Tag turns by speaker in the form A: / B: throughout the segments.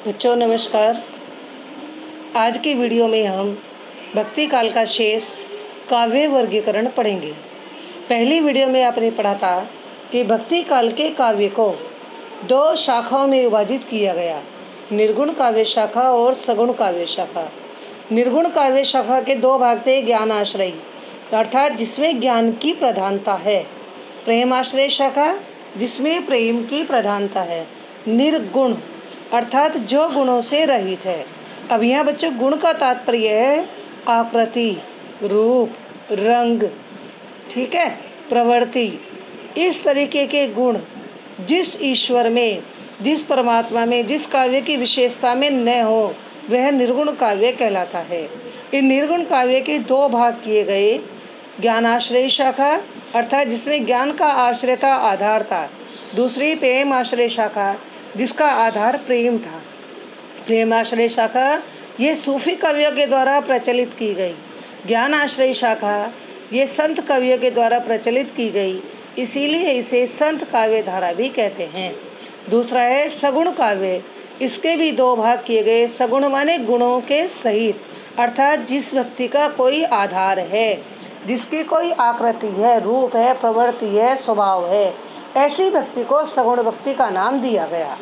A: बच्चों नमस्कार। आज की वीडियो में हम भक्ति काल का शेष काव्य वर्गीकरण पढ़ेंगे। पहली वीडियो में आपने पढ़ा था कि भक्ति काल के काव्य को दो शाखाओं में विभाजित किया गया, निर्गुण काव्य शाखा और सगुण काव्य शाखा। निर्गुण काव्य शाखा के दो भाग थे, ज्ञान आश्रय अर्थात जिसमें ज्ञान की प्रधानता है, प्रेम आश्रय शाखा जिसमें प्रेम की प्रधानता है, निर्गुण अर्थात जो गुणों से रहित है। अब यहाँ बच्चों गुण का तात्पर्य है आकृति, रूप, रंग, ठीक है, प्रवृत्ति। इस तरीके के गुण जिस ईश्वर में, जिस परमात्मा में, जिस काव्य की विशेषता में न हो वह निर्गुण काव्य कहलाता है। इन निर्गुण काव्य के दो भाग किए गए, ज्ञानाश्रय शाखा अर्थात जिसमें ज्ञान का आश्रय था, आधार था। दूसरी प्रेम आश्रय शाखा जिसका आधार प्रेम था। प्रेम आश्रय शाखा ये सूफी कवियों के द्वारा प्रचलित की गई। ज्ञान आश्रय शाखा ये संत कवियों के द्वारा प्रचलित की गई, इसीलिए इसे संत काव्य धारा भी कहते हैं। दूसरा है सगुण काव्य, इसके भी दो भाग किए गए। सगुण माने गुणों के सहित अर्थात जिस व्यक्ति का कोई आधार है, जिसकी कोई आकृति है, रूप है, प्रवृत्ति है, स्वभाव है, ऐसी व्यक्ति को सगुण भक्ति का नाम दिया गया।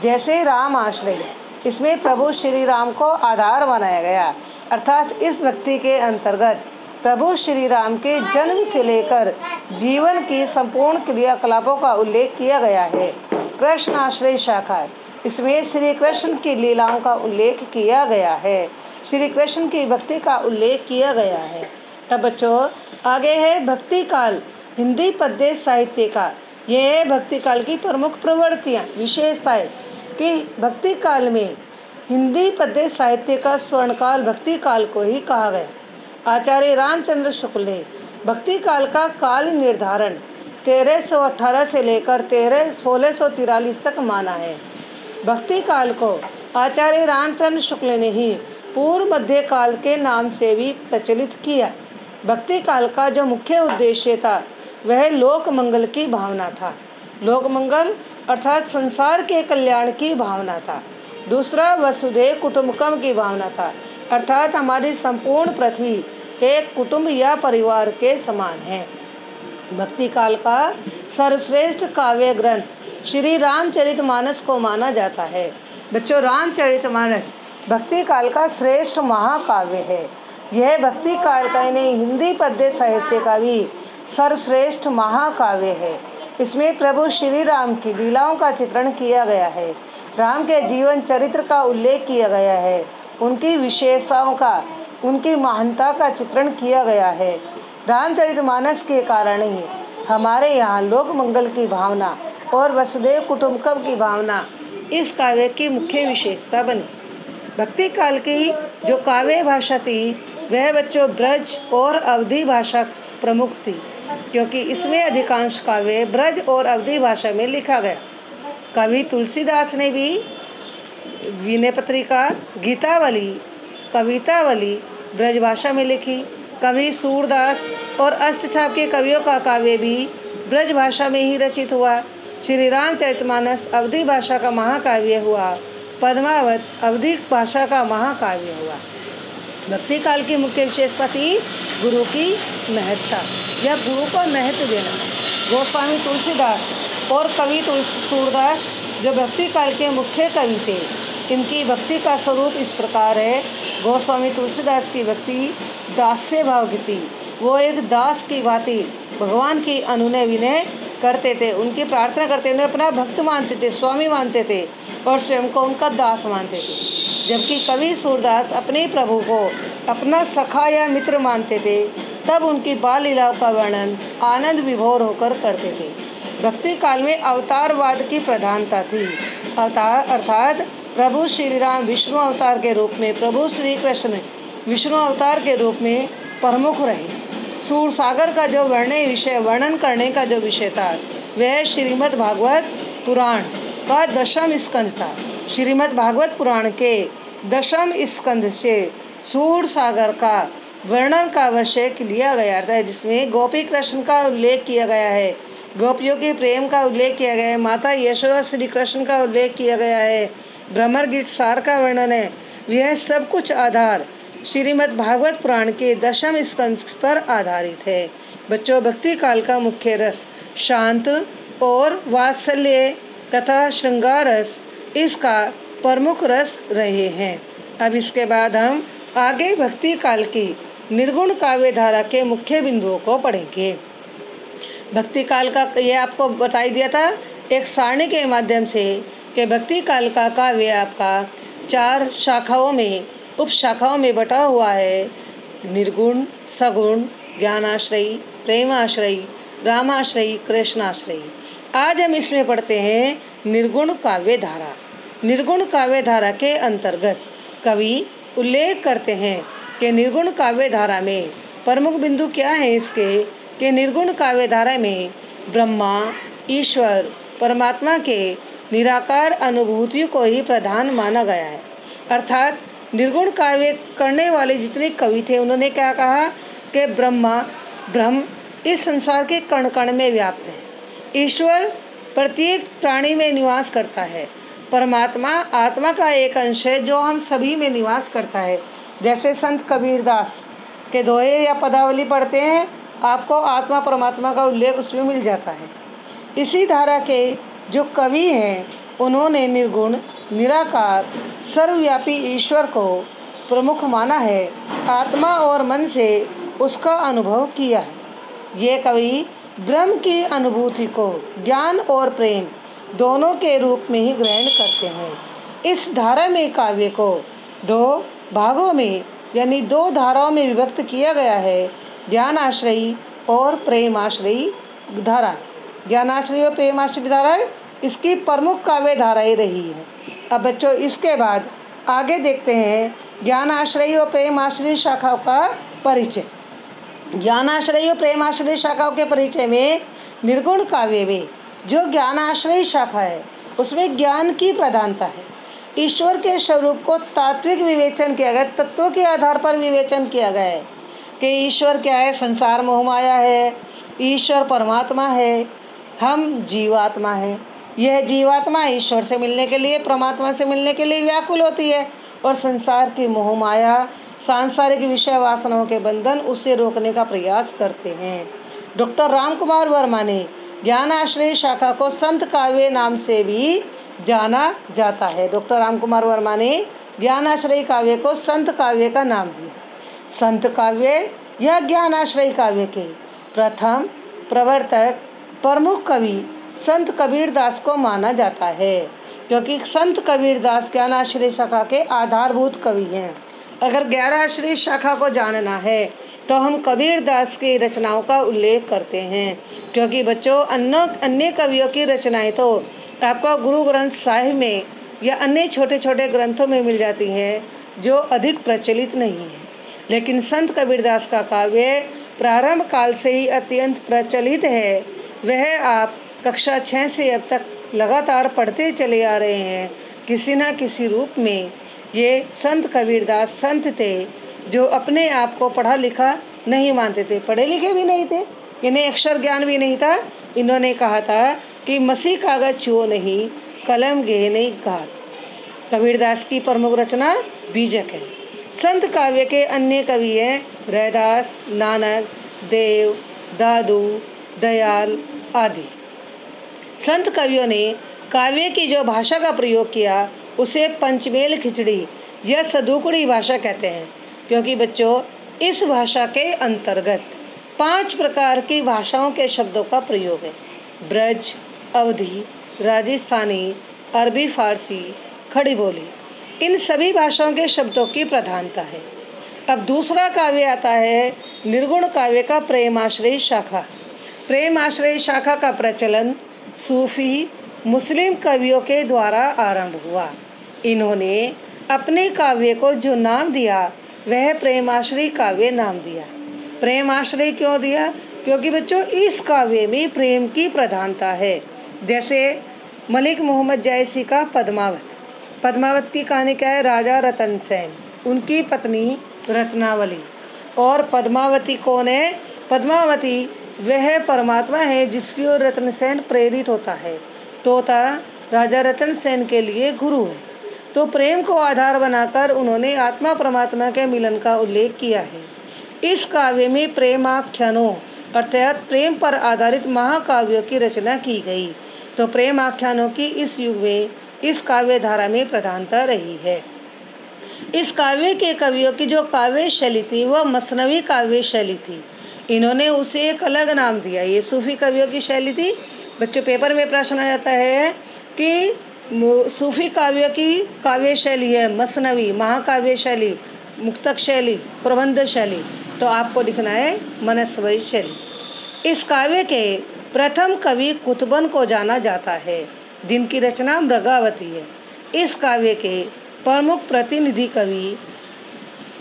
A: जैसे राम आश्रय, इसमें प्रभु श्री राम को आधार बनाया गया अर्थात इस व्यक्ति के अंतर्गत प्रभु श्री राम के जन्म से लेकर जीवन की संपूर्ण क्रियाकलापों का उल्लेख किया गया है। कृष्ण आश्रय शाखा, इसमें श्री कृष्ण की लीलाओं का उल्लेख किया गया है, श्री कृष्ण की भक्ति का उल्लेख किया गया है। तब बच्चों आगे है भक्ति काल, हिंदी पद्य साहित्य का। यह है भक्ति काल की प्रमुख प्रवृत्तियाँ, विशेषताएं कि भक्ति काल में हिंदी पद्य साहित्य का स्वर्णकाल भक्ति काल को ही कहा गया। आचार्य रामचंद्र शुक्ल ने भक्ति काल का काल निर्धारण 1318 से लेकर 1643 तक माना है। भक्ति काल को आचार्य रामचंद्र शुक्ल ने ही पूर्व मध्य काल के नाम से भी प्रचलित किया। भक्ति काल का जो मुख्य उद्देश्य था वह लोक मंगल की भावना था। लोक मंगल अर्थात संसार के कल्याण की भावना था। दूसरा वसुधैव कुटुंबकम की भावना था अर्थात हमारी संपूर्ण पृथ्वी एक कुटुंब या परिवार के समान है। भक्ति काल का सर्वश्रेष्ठ काव्य ग्रंथ श्री रामचरितमानस को माना जाता है। बच्चों रामचरितमानस भक्ति काल का श्रेष्ठ महाकाव्य है। यह भक्ति काल का यानी हिंदी पद्य साहित्य का भी सर्वश्रेष्ठ महाकाव्य है। इसमें प्रभु श्री राम की लीलाओं का चित्रण किया गया है, राम के जीवन चरित्र का उल्लेख किया गया है, उनकी विशेषताओं का, उनकी महानता का चित्रण किया गया है। रामचरितमानस के कारण ही हमारे यहाँ लोक मंगल की भावना और वसुधैव कुटुंबकम की भावना इस काव्य की मुख्य विशेषता बनी। भक्ति काल की जो काव्य भाषा थी वह बच्चों ब्रज और अवधी भाषा प्रमुख थी, क्योंकि इसमें अधिकांश काव्य ब्रज और अवधी भाषा में लिखा गया। कवि तुलसीदास ने भी विनय पत्रिका, गीतावली, कवितावली ब्रज भाषा में लिखी। कवि सूरदास और अष्टछाप के कवियों का काव्य भी ब्रज भाषा में ही रचित हुआ। श्री रामचरितमानस अवधी भाषा का महाकाव्य हुआ, पद्मावत अवधी भाषा का महाकाव्य हुआ। भक्ति काल की मुख्य विशेषता थी गुरु की महत्ता या गुरु को महत्व देना। गोस्वामी तुलसीदास और कवि सूरदास जो भक्ति काल के मुख्य कवि थे, इनकी भक्ति का स्वरूप इस प्रकार है। गोस्वामी तुलसीदास की भक्ति दास्य भाव की थी। वो एक दास की भांति भगवान की अनुनय विनय करते थे, उनकी प्रार्थना करते, उन्हें अपना भक्त मानते थे, स्वामी मानते थे और स्वयं को उनका दास मानते थे। जबकि कवि सूरदास अपने प्रभु को अपना सखा या मित्र मानते थे, तब उनकी बाल लीलाओं का वर्णन आनंद विभोर होकर करते थे। भक्ति काल में अवतारवाद की प्रधानता थी। अवतार अर्थात प्रभु श्री राम विष्णु अवतार के रूप में, प्रभु श्री कृष्ण विष्णु अवतार के रूप में प्रमुख रहे। सूर सागर का जो वर्णन करने का जो विषय था वह श्रीमद् भागवत पुराण का दशम स्कंद था। श्रीमद् भागवत पुराण के दशम स्कंद से सूर सागर का वर्णन का विषय लिया गया था, जिसमें गोपी कृष्ण का उल्लेख किया गया है, गोपियों के प्रेम का उल्लेख किया गया है, माता यशोदा श्री कृष्ण का उल्लेख किया गया है, भ्रमर गीत सार का वर्णन है। यह सब कुछ आधार श्रीमद् भागवत पुराण के 10वें स्कंद पर आधारित है। बच्चों, भक्ति काल का मुख्य रस शांत और वात्सल्य तथा श्रृंगार रस इसका प्रमुख रस रहे हैं। अब इसके बाद हम आगे भक्ति काल की निर्गुण काव्य धारा के मुख्य बिंदुओं को पढ़ेंगे। भक्ति काल का ये आपको बताई दिया था एक सारणी के माध्यम से कि भक्ति काल का काव्य आपका 4 शाखाओं में उप शाखाओं में बटा हुआ है। निर्गुण, सगुण, ज्ञानाश्रयी, प्रेमाश्रयी, रामाश्रयी, कृष्णाश्रयी। आज हम इसमें पढ़ते हैं निर्गुण काव्य धारा। निर्गुण काव्य धारा के अंतर्गत कवि उल्लेख करते हैं कि निर्गुण काव्य धारा में प्रमुख बिंदु क्या है इसके कि निर्गुण काव्य धारा में ब्रह्मा, ईश्वर, परमात्मा के निराकार अनुभूतियों को ही प्रधान माना गया है। अर्थात निर्गुण काव्य करने वाले जितने कवि थे उन्होंने क्या कहा कि ब्रह्म इस संसार के कण कण में व्याप्त है, ईश्वर प्रत्येक प्राणी में निवास करता है, परमात्मा आत्मा का एक अंश है जो हम सभी में निवास करता है। जैसे संत कबीरदास के दोहे या पदावली पढ़ते हैं, आपको आत्मा परमात्मा का उल्लेख उसमें मिल जाता है। इसी धारा के जो कवि हैं उन्होंने निर्गुण, निराकार, सर्वव्यापी ईश्वर को प्रमुख माना है, आत्मा और मन से उसका अनुभव किया है। ये कवि ब्रह्म की अनुभूति को ज्ञान और प्रेम दोनों के रूप में ही ग्रहण करते हैं। इस धारा में काव्य को 2 भागों में यानी 2 धाराओं में विभक्त किया गया है, ज्ञानाश्रयी और प्रेमाश्रयी धारा। ज्ञानाश्रयी और प्रेमाश्रयी धारा इसकी प्रमुख काव्य धाराएं रही है। अब बच्चों, इसके बाद आगे देखते हैं ज्ञानाश्रयी और प्रेमाश्रयी शाखाओं का परिचय। ज्ञानाश्रयी और प्रेमाश्रयी शाखाओं के परिचय में निर्गुण काव्य में जो ज्ञानाश्रयी शाखा है उसमें ज्ञान की प्रधानता है। ईश्वर के स्वरूप को तात्विक विवेचन किया गया, तत्वों के आधार पर विवेचन किया गया है कि ईश्वर क्या है, संसार मोहमाया है, ईश्वर परमात्मा है, हम जीवात्मा है। यह जीवात्मा ईश्वर से मिलने के लिए, परमात्मा से मिलने के लिए व्याकुल होती है और संसार की मोहमाया, सांसारिक विषय वासनाओं के बंधन उसे रोकने का प्रयास करते हैं। डॉक्टर रामकुमार वर्मा ने ज्ञानाश्रयी शाखा को संत काव्य नाम से भी जाना जाता है। डॉक्टर रामकुमार वर्मा ने ज्ञानाश्रयी काव्य को संत काव्य का नाम दिया। संत काव्य या ज्ञानाश्रयी काव्य के प्रथम प्रवर्तक प्रमुख कवि संत कबीरदास को माना जाता है, क्योंकि संत कबीरदास ज्ञानाश्रयी शाखा के आधारभूत कवि हैं। अगर ज्ञानाश्रयी शाखा को जानना है तो हम कबीरदास की रचनाओं का उल्लेख करते हैं, क्योंकि बच्चों अन्य कवियों की रचनाएं तो आपको गुरु ग्रंथ साहिब में या अन्य छोटे छोटे ग्रंथों में मिल जाती हैं जो अधिक प्रचलित नहीं है, लेकिन संत कबीरदास का काव्य प्रारंभ काल से ही अत्यंत प्रचलित है। वह आप कक्षा 6 से अब तक लगातार पढ़ते चले आ रहे हैं। किसी न किसी रूप में ये संत कबीरदास संत थे जो अपने आप को पढ़ा लिखा नहीं मानते थे, पढ़े लिखे भी नहीं थे, इन्हें अक्षर ज्ञान भी नहीं था। इन्होंने कहा था कि मसी कागज छुओ नहीं, कलम गेह नहीं घात। कबीरदास की प्रमुख रचना बीजक है। संत काव्य के अन्य कवि हैं रैदास, नानक देव, दादू, दयाल आदि। संत कवियों ने काव्य की जो भाषा का प्रयोग किया उसे पंचमेल खिचड़ी या सदुकड़ी भाषा कहते हैं, क्योंकि बच्चों इस भाषा के अंतर्गत 5 प्रकार की भाषाओं के शब्दों का प्रयोग है। ब्रज, अवधी, राजस्थानी, अरबी, फारसी, खड़ी बोली, इन सभी भाषाओं के शब्दों की प्रधानता है। अब दूसरा काव्य आता है निर्गुण काव्य का प्रेमाश्रयी शाखा। प्रेमाश्रयी शाखा का प्रचलन सूफी मुस्लिम कवियों के द्वारा आरंभ हुआ। इन्होंने अपने काव्य को जो नाम दिया वह प्रेमाश्रयी काव्य नाम दिया। प्रेमाश्रयी क्यों दिया? क्योंकि बच्चों इस काव्य में प्रेम की प्रधानता है। जैसे मलिक मोहम्मद जैसी का पद्मावत। पद्मावत की कहानी क्या है? राजा रतन सेन, उनकी पत्नी रत्नावली। और पद्मावती कौन है? पद्मावती वह परमात्मा है जिसकी ओर रतन सेन प्रेरित होता है। तोता राजा रतन सेन के लिए गुरु है। तो प्रेम को आधार बनाकर उन्होंने आत्मा परमात्मा के मिलन का उल्लेख किया है। इस काव्य में प्रेमाख्यानों अर्थात प्रेम पर आधारित महाकाव्यों की रचना की गई। तो प्रेम आख्यानों की इस युग में इस काव्य धारा में प्रधानता रही है। इस काव्य के कवियों की जो काव्य शैली थी वह मसनवी काव्य शैली थी। इन्होंने उसे एक अलग नाम दिया। ये सूफी कवियों की शैली थी। बच्चों पेपर में प्रश्न आ जाता है कि सूफी काव्यों की काव्य शैली है मसनवी, महाकाव्य शैली, मुक्तक शैली, प्रबंध शैली। तो आपको लिखना है मनस्वी शैली। इस काव्य के प्रथम कवि कुतुबन को जाना जाता है, जिनकी रचना मृगावती है। इस काव्य के प्रमुख प्रतिनिधि कवि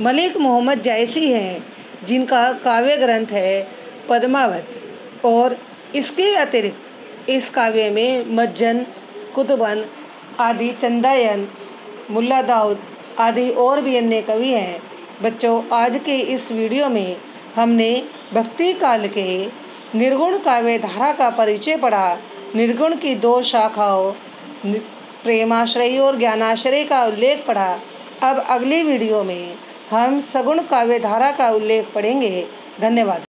A: मलिक मोहम्मद जायसी हैं, जिनका काव्य ग्रंथ है पद्मावत। और इसके अतिरिक्त इस काव्य में मज्जन, कुतुबन आदि, चंदायन, मुल्ला दाऊद आदि और भी अन्य कवि हैं। बच्चों आज के इस वीडियो में हमने भक्ति काल के निर्गुण काव्य धारा का परिचय पढ़ा। निर्गुण की दो शाखाओं प्रेमाश्रयी और ज्ञानाश्रयी का उल्लेख पढ़ा। अब अगली वीडियो में हम सगुण काव्य धारा का उल्लेख पढ़ेंगे। धन्यवाद।